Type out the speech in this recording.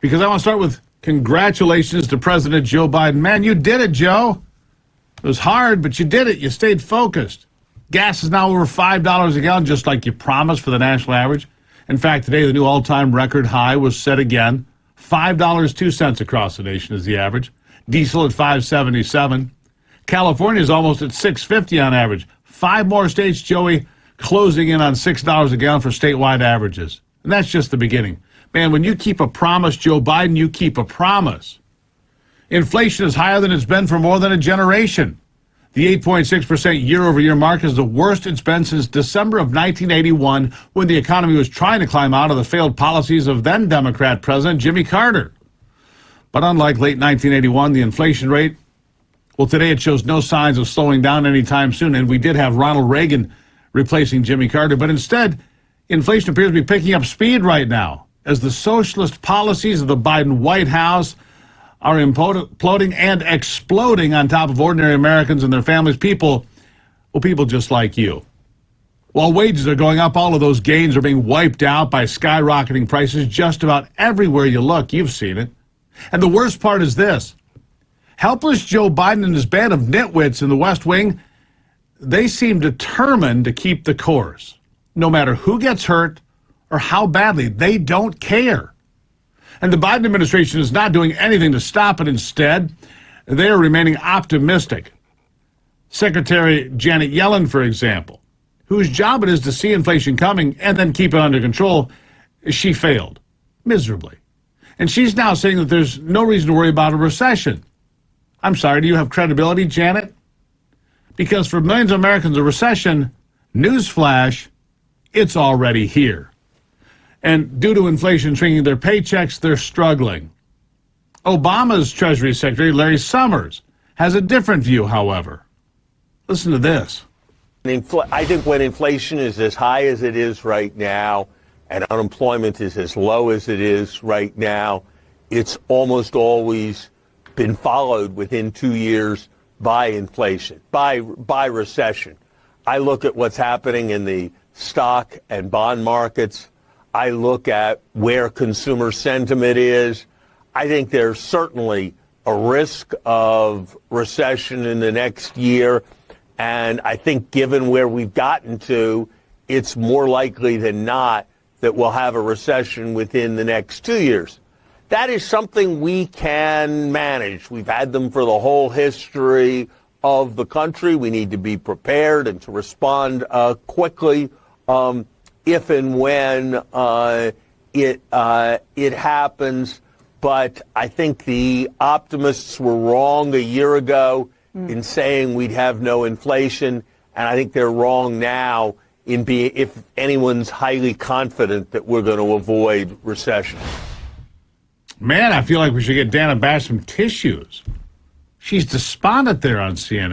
because I want to start with congratulations to President Joe Biden. Man, you did it, Joe. It was hard, but you did it. You stayed focused. Gas is now over $5 a gallon, just like you promised for the national average. In fact, today the new all-time record high was set again. $5.02 across the nation is the average. Diesel at $5.77. California is almost at $6.50 on average. 5 more states, Joey, closing in on $6 a gallon for statewide averages. And that's just the beginning. Man, when you keep a promise, Joe Biden, you keep a promise. Inflation is higher than it's been for more than a generation. The 8.6% year-over-year mark is the worst it's been since December of 1981, when the economy was trying to climb out of the failed policies of then-Democrat President Jimmy Carter. But unlike late 1981, the inflation rate, well, today it shows no signs of slowing down anytime soon, and we did have Ronald Reagan replacing Jimmy Carter. But instead, inflation appears to be picking up speed right now, as the socialist policies of the Biden White House are imploding and exploding on top of ordinary Americans and their families, people just like you. While wages are going up, all of those gains are being wiped out by skyrocketing prices just about everywhere you look. You've seen it. And the worst part is this. Helpless Joe Biden and his band of nitwits in the West Wing, they seem determined to keep the course. No matter who gets hurt or how badly, they don't care. And the Biden administration is not doing anything to stop it. Instead, they are remaining optimistic. Secretary Janet Yellen, for example, whose job it is to see inflation coming and then keep it under control, she failed miserably. And she's now saying that there's no reason to worry about a recession. I'm sorry, do you have credibility, Janet? Because for millions of Americans, a recession, newsflash, it's already here. And due to inflation shrinking their paychecks, they're struggling. Obama's Treasury Secretary, Larry Summers, has a different view, however. Listen to this. I think when inflation is as high as it is right now and unemployment is as low as it is right now, it's almost always been followed within 2 years by inflation, by recession. I look at what's happening in the stock and bond markets. I look at where consumer sentiment is. I think there's certainly a risk of recession in the next year. And I think given where we've gotten to, it's more likely than not that we'll have a recession within the next 2 years. That is something we can manage. We've had them for the whole history of the country. We need to be prepared and to respond quickly if and when it happens. But I think the optimists were wrong a year ago in saying we'd have no inflation, and I think they're wrong now in if anyone's highly confident that we're going to avoid recession. Man, I feel like we should get Dana Bash some tissues. She's despondent there on CNN.